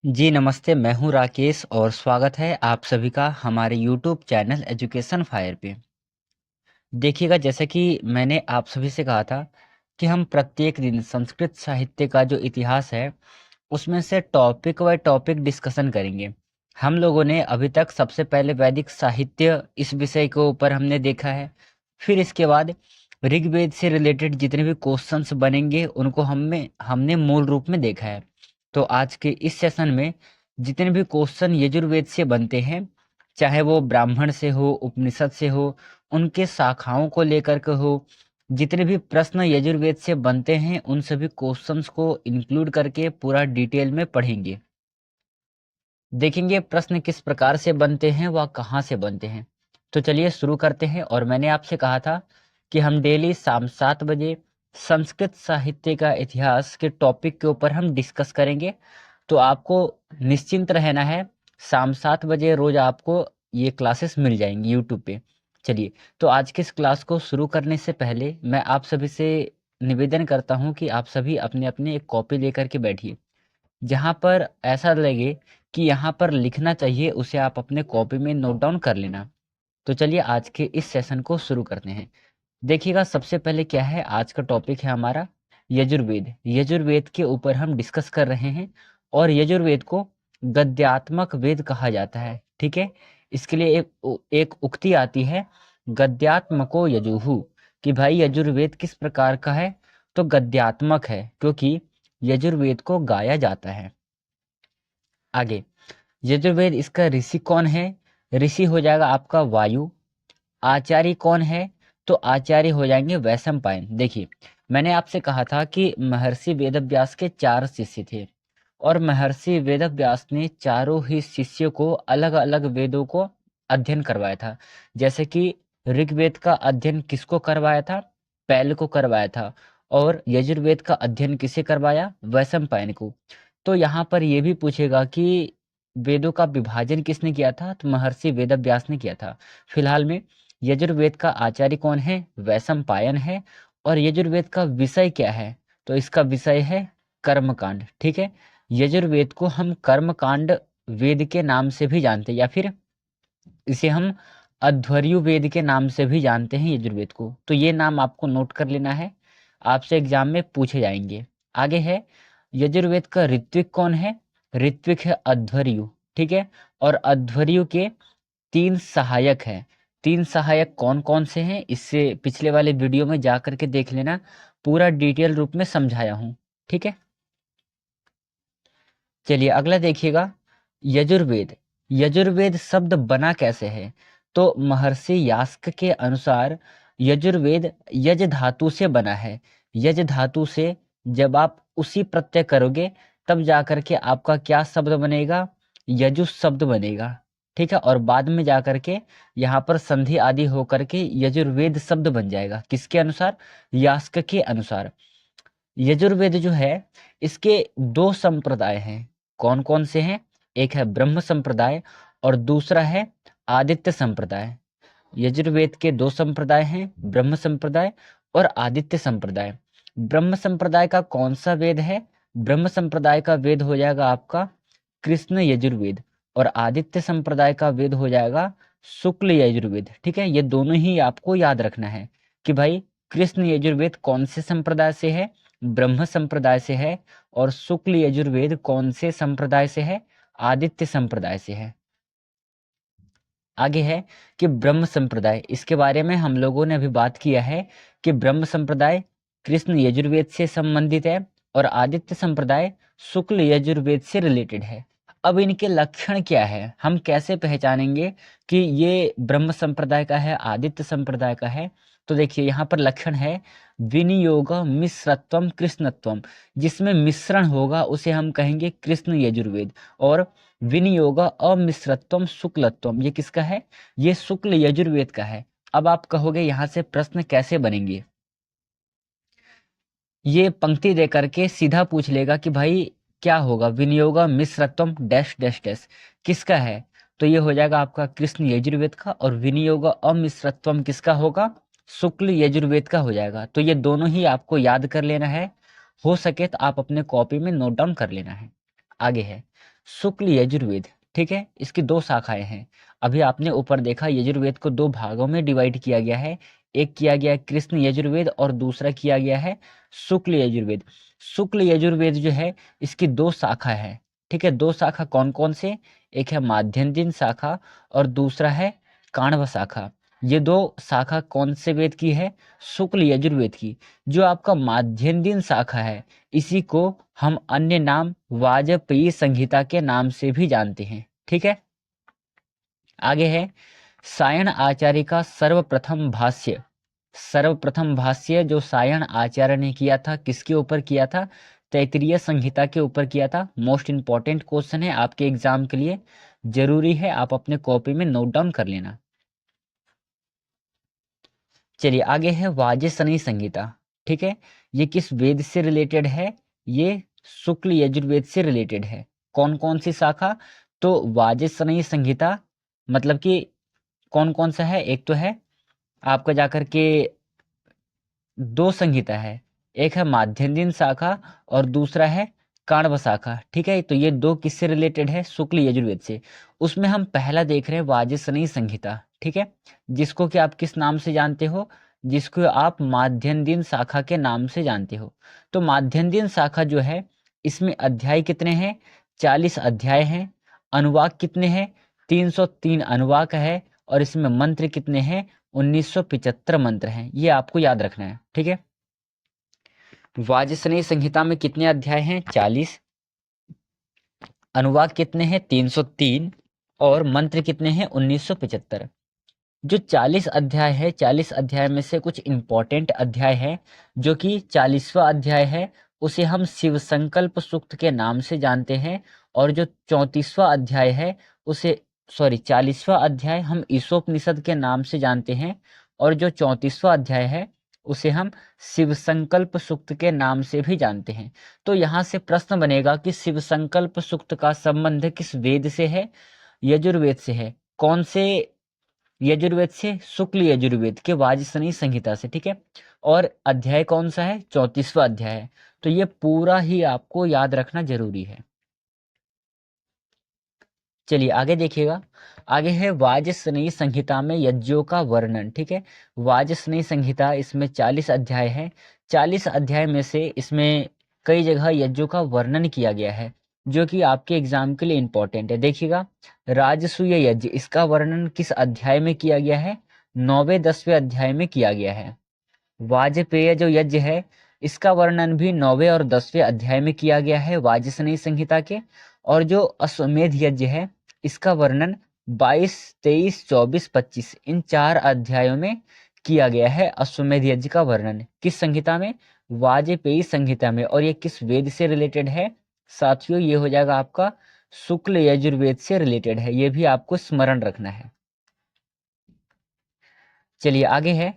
जी नमस्ते, मैं हूँ राकेश और स्वागत है आप सभी का हमारे यूट्यूब चैनल एजुकेशन फायर पे। देखिएगा, जैसे कि मैंने आप सभी से कहा था कि हम प्रत्येक दिन संस्कृत साहित्य का जो इतिहास है उसमें से टॉपिक बाय टॉपिक डिस्कशन करेंगे। हम लोगों ने अभी तक सबसे पहले वैदिक साहित्य इस विषय के ऊपर हमने देखा है। फिर इसके बाद ऋग्वेद से रिलेटेड जितने भी क्वेश्चंस बनेंगे उनको हमने हमने मूल रूप में देखा है। तो आज के इस सेशन में जितने भी क्वेश्चन यजुर्वेद से बनते हैं, चाहे वो ब्राह्मण से हो, उपनिषद से हो, उनके शाखाओं को लेकर के हो, जितने भी प्रश्न यजुर्वेद से बनते हैं उन सभी क्वेश्चंस को इंक्लूड करके पूरा डिटेल में पढ़ेंगे। देखेंगे प्रश्न किस प्रकार से बनते हैं, वह कहाँ से बनते हैं। तो चलिए शुरू करते हैं। और मैंने आपसे कहा था कि हम डेली शाम 7 बजे संस्कृत साहित्य का इतिहास के टॉपिक के ऊपर हम डिस्कस करेंगे। तो आपको निश्चिंत रहना है, शाम 7 बजे रोज आपको ये क्लासेस मिल जाएंगी यूट्यूब पे। चलिए, तो आज के इस क्लास को शुरू करने से पहले मैं आप सभी से निवेदन करता हूँ कि आप सभी अपने अपने एक कॉपी लेकर के बैठिए। जहाँ पर ऐसा लगे कि यहाँ पर लिखना चाहिए उसे आप अपने कॉपी में नोट डाउन कर लेना। तो चलिए आज के इस सेशन को शुरू करते हैं। देखिएगा, सबसे पहले क्या है, आज का टॉपिक है हमारा यजुर्वेद। यजुर्वेद के ऊपर हम डिस्कस कर रहे हैं और यजुर्वेद को गद्यात्मक वेद कहा जाता है। ठीक है, इसके लिए एक उक्ति आती है, गद्यात्मको यजुहु, कि भाई यजुर्वेद किस प्रकार का है, तो गद्यात्मक है, क्योंकि यजुर्वेद को गाया जाता है। आगे, यजुर्वेद इसका ऋषि कौन है? ऋषि हो जाएगा आपका वायु। आचार्य कौन है? तो आचार्य हो जाएंगे वैशंपायन। देखिए, मैंने आपसे कहा था कि महर्षि वेदव्यास के 4 शिष्य थे और महर्षि वेदव्यास ने चारों ही शिष्यों को अलग अलग वेदों को अध्ययन करवाया था। जैसे कि ऋग्वेद का अध्ययन किसको करवाया था? पैल को करवाया था। और यजुर्वेद का अध्ययन किसे करवाया? वैशंपायन को। तो यहाँ पर यह भी पूछेगा कि वेदों का विभाजन किसने किया था? तो महर्षि वेदव्यास ने किया था। फिलहाल में यजुर्वेद का आचार्य कौन है? वैशंपायन है। और यजुर्वेद का विषय क्या है? तो इसका विषय है कर्मकांड। ठीक है, यजुर्वेद को हम कर्मकांड वेद के नाम से भी जानते हैं, या फिर इसे हम अध्वर्यु वेद के नाम से भी जानते हैं यजुर्वेद को। तो ये नाम आपको नोट कर लेना है, आपसे एग्जाम में पूछे जाएंगे। आगे है, यजुर्वेद का ऋत्विक कौन है? ऋत्विक है अध्वर्यु। ठीक है, और अध्वर्यु के 3 सहायक हैं। 3 सहायक कौन कौन से हैं, इससे पिछले वाले वीडियो में जा करके देख लेना, पूरा डिटेल रूप में समझाया हूं। ठीक है, चलिए अगला देखिएगा, यजुर्वेद। यजुर्वेद शब्द बना कैसे है? तो महर्षि यास्क के अनुसार यजुर्वेद यज धातु से बना है। यज धातु से जब आप उसी प्रत्यय करोगे तब जाकर के आपका क्या शब्द बनेगा? यजुस शब्द बनेगा। ठीक है, और बाद में जाकर के यहाँ पर संधि आदि होकर के यजुर्वेद शब्द बन जाएगा। किसके अनुसार? यास्क के अनुसार। यजुर्वेद जो है, इसके 2 संप्रदाय हैं। कौन कौन से हैं? एक है ब्रह्म संप्रदाय और दूसरा है आदित्य संप्रदाय। यजुर्वेद के 2 संप्रदाय हैं, ब्रह्म संप्रदाय और आदित्य संप्रदाय। ब्रह्म संप्रदाय का कौन सा वेद है? ब्रह्म संप्रदाय का वेद हो जाएगा आपका कृष्ण यजुर्वेद, और आदित्य संप्रदाय का वेद हो जाएगा शुक्ल यजुर्वेद। ठीक है, ये दोनों ही आपको याद रखना है कि भाई कृष्ण यजुर्वेद कौन से संप्रदाय से है? ब्रह्म संप्रदाय से है। और शुक्ल यजुर्वेद कौन से संप्रदाय से है? आदित्य संप्रदाय से है। आगे है कि ब्रह्म संप्रदाय, इसके बारे में हम लोगों ने अभी बात किया है कि ब्रह्म संप्रदाय कृष्ण यजुर्वेद से संबंधित है और आदित्य संप्रदाय शुक्ल यजुर्वेद से रिलेटेड है। अब इनके लक्षण क्या है, हम कैसे पहचानेंगे कि ये ब्रह्म संप्रदाय का है, आदित्य संप्रदाय का है? तो देखिए, यहाँ पर लक्षण है विनियोग मिश्रत्वम कृष्णत्वम। जिसमें मिश्रण होगा उसे हम कहेंगे कृष्ण यजुर्वेद। और विनियोग अमिश्रत्वम शुक्लत्वम, ये किसका है? ये शुक्ल यजुर्वेद का है। अब आप कहोगे यहाँ से प्रश्न कैसे बनेंगे? ये पंक्ति दे करके सीधा पूछ लेगा कि भाई क्या होगा, विनियोग मिश्रत्वम डैश डैश डैश किसका है? तो ये हो जाएगा आपका कृष्ण यजुर्वेद का, और विनियोग अमिश्रत्वम किसका होगा? शुक्ल यजुर्वेद का हो जाएगा। तो ये दोनों ही आपको याद कर लेना है, हो सके तो आप अपने कॉपी में नोट डाउन कर लेना है। आगे है शुक्ल यजुर्वेद, ठीक है, इसकी दो शाखाएं हैं। अभी आपने ऊपर देखा यजुर्वेद को दो भागों में डिवाइड किया गया है, एक किया गया है कृष्ण यजुर्वेद और दूसरा किया गया है शुक्ल यजुर्वेद। शुक्ल यजुर्वेद जो है इसकी दो शाखा है, ठीक है, दो शाखा कौन कौन से, एक है माध्यन्दिन शाखा और दूसरा है काण्व शाखा। ये दो शाखा कौन से वेद की है, शुक्ल यजुर्वेद की। जो आपका माध्यन्दिन शाखा है इसी को हम अन्य नाम वाजपेयी संहिता के नाम से भी जानते हैं, ठीक है। आगे है सायण आचार्य का सर्वप्रथम भाष्य। सर्वप्रथम भाष्य जो सायण आचार्य ने किया था, किसके ऊपर किया था, तैत्तिरीय संहिता के ऊपर किया था। मोस्ट इंपॉर्टेंट क्वेश्चन है आपके एग्जाम के लिए, जरूरी है आप अपने कॉपी में नोट डाउन कर लेना। चलिए आगे है वाजसनेयी संहिता, ठीक है, ये किस वेद से रिलेटेड है, ये शुक्ल यजुर्वेद से रिलेटेड है। कौन कौन सी शाखा, तो वाजसनेयी संहिता मतलब कि कौन कौन सा है, एक तो है आपका जाकर के दो संहिता है, एक है माध्यन्दिन शाखा और दूसरा है काण्व शाखा, ठीक है। तो ये दो किससे रिलेटेड है, शुक्ल यजुर्वेद से। उसमें हम पहला देख रहे हैं वाजसनेयी संहिता, ठीक है, जिसको कि आप किस नाम से जानते हो, जिसको आप माध्यन्दिन शाखा के नाम से जानते हो। तो माध्यन्दिन शाखा जो है इसमें अध्याय कितने हैं, 40 अध्याय हैं। अनुवाक कितने हैं, 303 अनुवाक है। और इसमें मंत्र कितने हैं, 1975 मंत्र हैं। ये आपको याद रखना है, ठीक है। वाजसनेयी संहिता में कितने अध्याय हैं, 40। अनुवाद कितने हैं, 303। और मंत्र कितने हैं, 1975। जो 40 अध्याय है, 40 अध्याय में से कुछ इंपॉर्टेंट अध्याय है, जो कि 40वां अध्याय है उसे हम शिव संकल्प सूक्त के नाम से जानते हैं। और जो 34वां अध्याय है उसे, सॉरी, 40वां अध्याय हम ईशोपनिषद के नाम से जानते हैं। और जो 34वां अध्याय है उसे हम शिव संकल्प सूक्त के नाम से भी जानते हैं। तो यहाँ से प्रश्न बनेगा कि शिव संकल्प सूक्त का संबंध किस वेद से है, यजुर्वेद से है। कौन से यजुर्वेद से, शुक्ल यजुर्वेद के वाजसनेयी संहिता से, ठीक है। और अध्याय कौन सा है, 34वां अध्याय है। तो ये पूरा ही आपको याद रखना जरूरी है। चलिए आगे देखिएगा, आगे है वाजसनेयी संहिता में यज्ञों का वर्णन, ठीक है। वाजसनेयी संहिता, इसमें 40 अध्याय है। 40 अध्याय में से इसमें कई जगह यज्ञों का वर्णन किया गया है, जो कि आपके एग्जाम के लिए इंपॉर्टेंट है। देखिएगा, राजसूय यज्ञ, इसका वर्णन किस अध्याय में किया गया है, 9वें 10वें अध्याय में किया गया है। वाजपेय जो यज्ञ है इसका वर्णन भी 9वें और 10वें अध्याय में किया गया है वाजसनेयी संहिता के। और जो अश्वमेध यज्ञ है इसका वर्णन 22, 23, 24, 25 इन 4 अध्यायों में किया गया है। अश्वमेध यज्ञ का वर्णन किस संहिता में, वाजपेयी संहिता में। और ये किस वेद से रिलेटेड है साथियों, ये हो जाएगा आपका शुक्ल यजुर्वेद से रिलेटेड है, ये भी आपको स्मरण रखना है। चलिए आगे है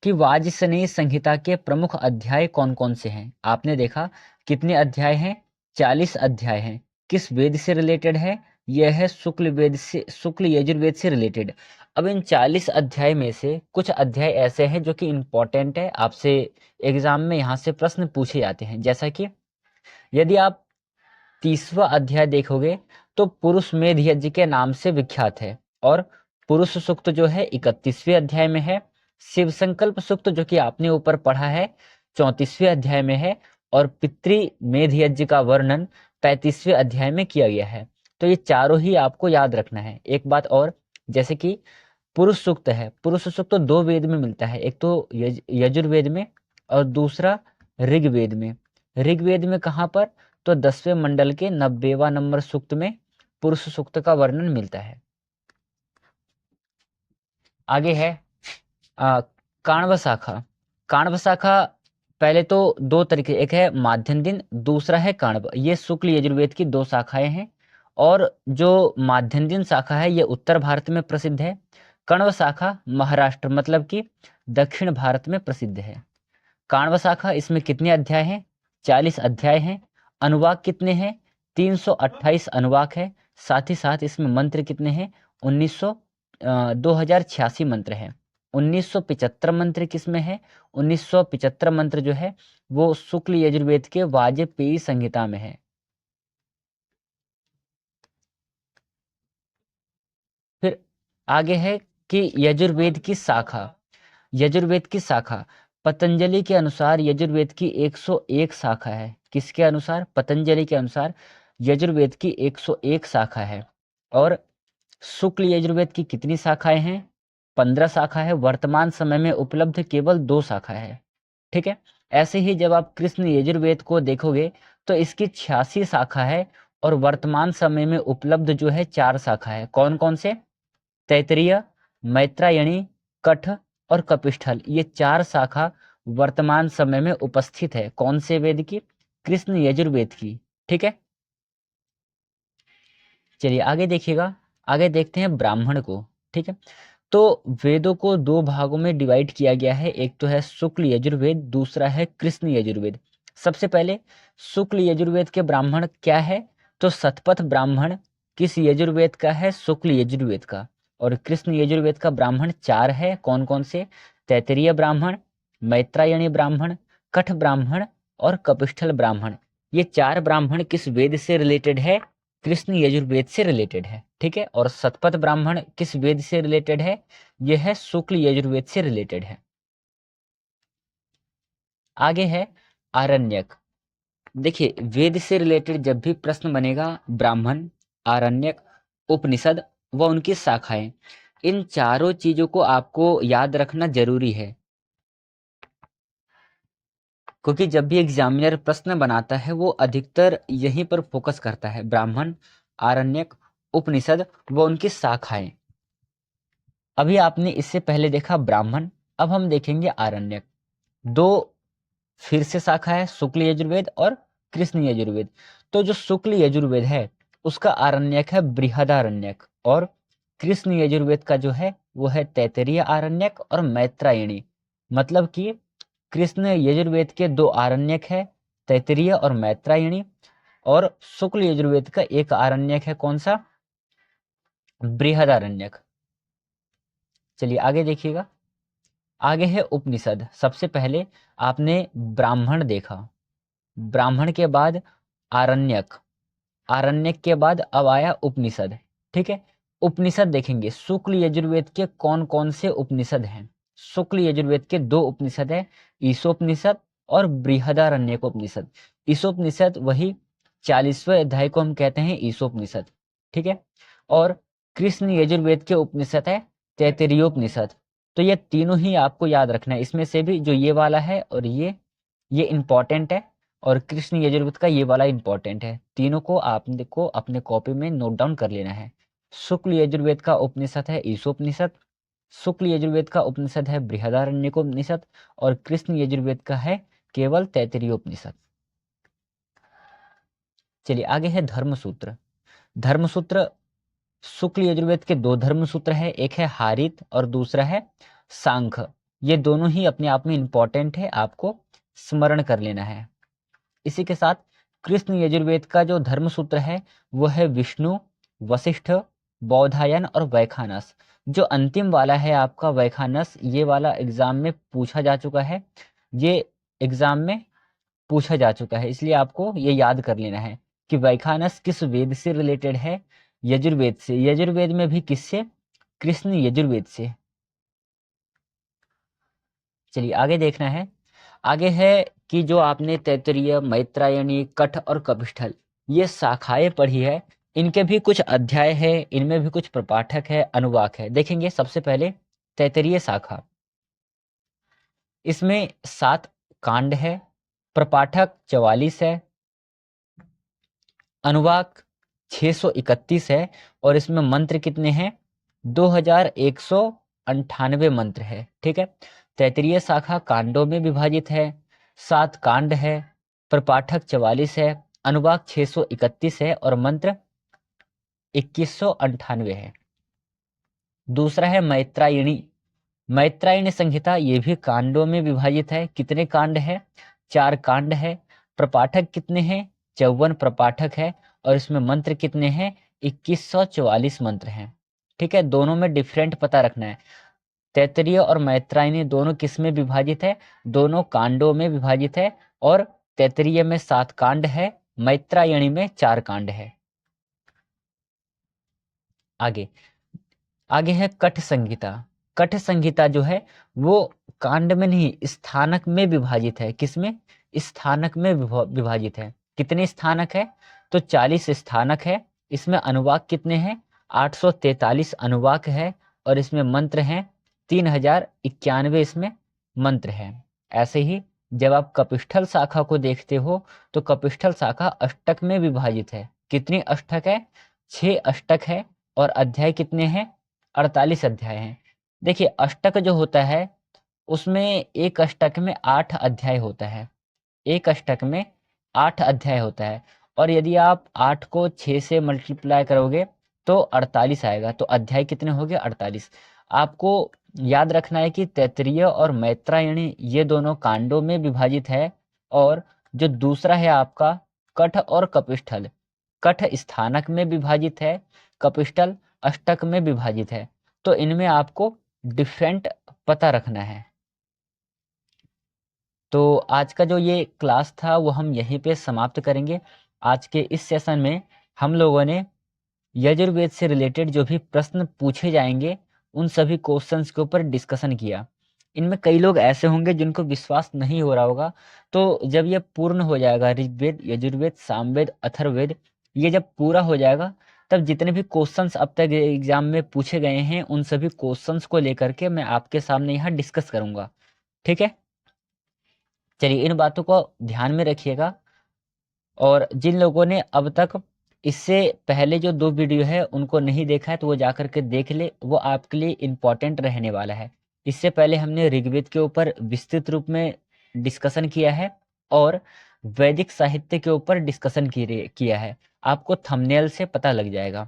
कि वाजसनेयी संहिता के प्रमुख अध्याय कौन कौन से हैं। आपने देखा कितने अध्याय हैं, 40 अध्याय हैं। किस वेद से रिलेटेड है, यह है शुक्ल वेद से, शुक्ल यजुर्वेद से रिलेटेड। अब इन 40 अध्याय में से कुछ अध्याय ऐसे हैं जो कि इंपॉर्टेंट है, आपसे एग्जाम में यहाँ से प्रश्न पूछे जाते हैं। जैसा कि यदि आप 30वां अध्याय देखोगे तो पुरुष मेध यज्ञ के नाम से विख्यात है। और पुरुष सूक्त जो है 31वें अध्याय में है। शिव संकल्प सूक्त जो कि आपने ऊपर पढ़ा है 34वें अध्याय में है। और पितृ मेध यज्ञ का वर्णन 35वें अध्याय में किया गया है। तो ये चारों ही आपको याद रखना है। एक बात और, जैसे कि पुरुष सूक्त है, पुरुष सूक्त तो दो वेद में मिलता है, एक तो यजुर्वेद में और दूसरा ऋग्वेद में। ऋग्वेद में कहाँ पर, तो 10वें मंडल के 90वां नंबर सूक्त में पुरुष सूक्त का वर्णन मिलता है। आगे है काण्व शाखा। काण्व शाखा पहले तो दो तरीके, एक है माध्यम दिन, दूसरा है काण्व। ये शुक्ल यजुर्वेद की दो शाखाएं हैं। और जो माध्यम दिन शाखा है ये उत्तर भारत में प्रसिद्ध है। कण्व शाखा महाराष्ट्र मतलब कि दक्षिण भारत में प्रसिद्ध है। काण्व शाखा, इसमें कितने अध्याय हैं, 40 अध्याय हैं। अनुवाक कितने हैं, 328 अनुवाक है। साथ ही साथ इसमें मंत्र कितने हैं, 2086 मंत्र हैं। 1975 मंत्र किसमें है, 1975 मंत्र जो है वो शुक्ल यजुर्वेद के वाजपेयी संहिता में है। आगे है कि यजुर्वेद की शाखा, यजुर्वेद की शाखा पतंजलि के अनुसार यजुर्वेद की 101 शाखा है। किसके अनुसार? पतंजलि के अनुसार यजुर्वेद की 101 शाखा है। और शुक्ल यजुर्वेद की कितनी शाखाएं हैं? 15 शाखा है। वर्तमान समय में उपलब्ध केवल 2 शाखा है। ठीक है। ऐसे ही जब आप कृष्ण यजुर्वेद को देखोगे तो इसकी 86 शाखा है और वर्तमान समय में उपलब्ध जो है 4 शाखा है। कौन कौन से? तैतरीय, मैत्रायणी, कठ और कपिष्ठल, ये 4 शाखा वर्तमान समय में उपस्थित है। कौन से वेद की? कृष्ण यजुर्वेद की। ठीक है। चलिए आगे देखिएगा। आगे देखते हैं ब्राह्मण को। ठीक है। तो वेदों को 2 भागों में डिवाइड किया गया है। एक तो है शुक्ल यजुर्वेद, दूसरा है कृष्ण यजुर्वेद। सबसे पहले शुक्ल यजुर्वेद के ब्राह्मण क्या है? तो शतपथ ब्राह्मण किस यजुर्वेद का है? शुक्ल यजुर्वेद का। और कृष्ण यजुर्वेद का ब्राह्मण 4 है। कौन कौन से? तैतरीय ब्राह्मण, मैत्रायणी ब्राह्मण, कठ ब्राह्मण और कपिष्ठल ब्राह्मण। ये 4 ब्राह्मण किस वेद से रिलेटेड है? कृष्ण यजुर्वेद से रिलेटेड है। ठीक है। और शतपथ ब्राह्मण किस वेद से रिलेटेड है? यह है शुक्ल यजुर्वेद से रिलेटेड है। आगे है आरण्यक। देखिए वेद से रिलेटेड जब भी प्रश्न बनेगा, ब्राह्मण, आरण्यक, उपनिषद व उनकी शाखाएं, इन चारों चीजों को आपको याद रखना जरूरी है। क्योंकि जब भी एग्जामिनर प्रश्न बनाता है वो अधिकतर यहीं पर फोकस करता है, ब्राह्मण, आरण्यक, उपनिषद व उनकी शाखाएं। अभी आपने इससे पहले देखा ब्राह्मण, अब हम देखेंगे आरण्यक। 2 फिर से शाखा है, शुक्ल यजुर्वेद और कृष्ण यजुर्वेद। तो जो शुक्ल यजुर्वेद है उसका आरण्यक है बृहदारण्यक, और कृष्ण यजुर्वेद का जो है वो है तैतरीय आरण्यक और मैत्रायणी। मतलब कि कृष्ण यजुर्वेद के 2 आरण्यक है, तैतरीय और मैत्रायणी, और शुक्ल यजुर्वेद का एक आरण्यक है। कौन सा? बृहदारण्यक। चलिए आगे देखिएगा। आगे है उपनिषद। सबसे पहले आपने ब्राह्मण देखा, ब्राह्मण के बाद आरण्यक, आरण्यक के बाद अब आया उपनिषद। ठीक है। उपनिषद देखेंगे शुक्ल यजुर्वेद के कौन कौन से उपनिषद हैं। शुक्ल यजुर्वेद के 2 उपनिषद है, ईशोपनिषद और बृहदारण्यक उपनिषद। ईशोपनिषद वही 40वें अध्याय को हम कहते हैं ईशोपनिषद। ठीक है। और कृष्ण यजुर्वेद के उपनिषद है तैत्तिरीयोपनिषद। तो ये तीनों ही आपको याद रखना है। इसमें से भी जो ये वाला है और ये इंपॉर्टेंट है, और कृष्ण यजुर्वेद का ये वाला इंपॉर्टेंट है। तीनों को आपको अपने कॉपी में नोट डाउन कर लेना है। शुक्ल यजुर्वेद का उपनिषद है ईशोपनिषद, शुक्ल यजुर्वेद का उपनिषद है बृहदारण्यकोपनिषद, और कृष्ण यजुर्वेद का है केवल तैत्तिरीयोपनिषद। चलिए आगे है धर्मसूत्र। धर्मसूत्र शुक्ल यजुर्वेद के 2 धर्मसूत्र है, एक है हारित और दूसरा है सांख्य। ये दोनों ही अपने आप में इंपॉर्टेंट है, आपको स्मरण कर लेना है। इसी के साथ कृष्ण यजुर्वेद का जो धर्मसूत्र है वो है विष्णु, वशिष्ठ, बौधायन और वैखानस। जो अंतिम वाला है आपका वैखानस, ये वाला एग्जाम में पूछा जा चुका है, ये एग्जाम में पूछा जा चुका है, इसलिए आपको ये याद कर लेना है कि वैखानस किस वेद से रिलेटेड है? यजुर्वेद से। यजुर्वेद में भी किससे? कृष्ण यजुर्वेद से। चलिए आगे देखना है। आगे है कि जो आपने तैत्तिरीय, मैत्रायणी, कठ और कपिष्ठल ये शाखाएं पढ़ी है, इनके भी कुछ अध्याय है, इनमें भी कुछ प्रपाठक है, अनुवाक है। देखेंगे सबसे पहले तैत्तिरीय शाखा। इसमें 7 कांड है, प्रपाठक 44 है, अनुवाक 631 है, और इसमें मंत्र कितने हैं? 2198 मंत्र है। ठीक है। तैत्तिरीय शाखा कांडों में विभाजित है, 7 कांड है, प्रपाठक 44 है, अनुवाक 631 है, और मंत्र 2198 है। दूसरा है मैत्रायणी। मैत्रायणी संहिता, ये भी कांडों में विभाजित है। कितने कांड है? 4 कांड है। प्रपाठक कितने हैं? 54 प्रपाठक है, और इसमें मंत्र कितने हैं? 2144 मंत्र हैं। ठीक है। दोनों में डिफरेंट पता रखना है। तैत्तिरीय और मैत्रायणी दोनों किस में विभाजित है? दोनों कांडों में विभाजित है, और तैत्तिरीय में 7 कांड है, मैत्रायणी में 4 कांड है। आगे आगे है कठ संहिता। कठ संहिता जो है वो कांड में नहीं, स्थानक में विभाजित है। किसमें? स्थानक में विभाजित है। कितने स्थानक है? तो 40 स्थानक है। इसमें अनुवाक कितने हैं? 843 अनुवाक है, और इसमें मंत्र हैं 3091 इसमें मंत्र है। ऐसे ही जब आप कपिष्ठल शाखा को देखते हो तो कपिष्ठल शाखा अष्टक में विभाजित है। कितनी अष्टक है? 6 अष्टक है, और अध्याय कितने हैं? 48 अध्याय हैं। देखिए अष्टक जो होता है उसमें एक अष्टक में 8 अध्याय होता है। एक अष्टक में 8 अध्याय होता है, और यदि आप 8 को 6 से मल्टीप्लाई करोगे तो 48 आएगा। तो अध्याय कितने हो गए? 48। आपको याद रखना है कि तैत्तिरीय और मैत्रायणी ये दोनों कांडों में विभाजित है, और जो दूसरा है आपका कठ और कपिष्ठल, कठ स्थानक में विभाजित है, कपिष्ठल अष्टक में विभाजित है। तो इनमें आपको डिफरेंट पता रखना है। तो आज का जो ये क्लास था वो हम यहीं पे समाप्त करेंगे। आज के इस सेशन में हम लोगों ने यजुर्वेद से रिलेटेड जो भी प्रश्न पूछे जाएंगे उन सभी क्वेश्चंस के ऊपर डिस्कशन किया। इनमें कई लोग ऐसे होंगे जिनको विश्वास नहीं हो रहा होगा, तो जब ये पूर्ण हो जाएगा, ऋग्वेद, यजुर्वेद, सामवेद, अथर्ववेद, ये जब पूरा हो जाएगा तब जितने भी क्वेश्चंस अब तक एग्जाम में पूछे गए हैं उन सभी क्वेश्चंस को लेकर के मैं आपके सामने यहाँ डिस्कस करूंगा। ठीक है, चलिए इन बातों को ध्यान में रखिएगा। और जिन लोगों ने अब तक इससे पहले जो 2 वीडियो है उनको नहीं देखा है तो वो जा कर के देख ले, वो आपके लिए इम्पोर्टेंट रहने वाला है। इससे पहले हमने ऋग्वेद के ऊपर विस्तृत रूप में डिस्कशन किया है, और वैदिक साहित्य के ऊपर डिस्कशन किया है। आपको थंबनेल से पता लग जाएगा।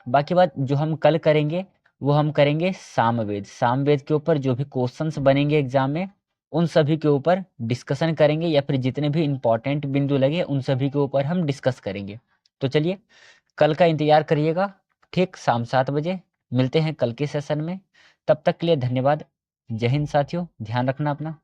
बाकी बात जो हम कल करेंगे वो हम करेंगे सामवेद। सामवेद के ऊपर जो भी क्वेश्चंस बनेंगे एग्जाम में उन सभी के ऊपर डिस्कशन करेंगे, या फिर जितने भी इम्पोर्टेंट बिंदु लगे उन सभी के ऊपर हम डिस्कस करेंगे। तो चलिए कल का इंतजार करिएगा, ठीक शाम 7 बजे मिलते हैं कल के सेशन में। तब तक के लिए धन्यवाद। जय हिंद साथियों, ध्यान रखना अपना।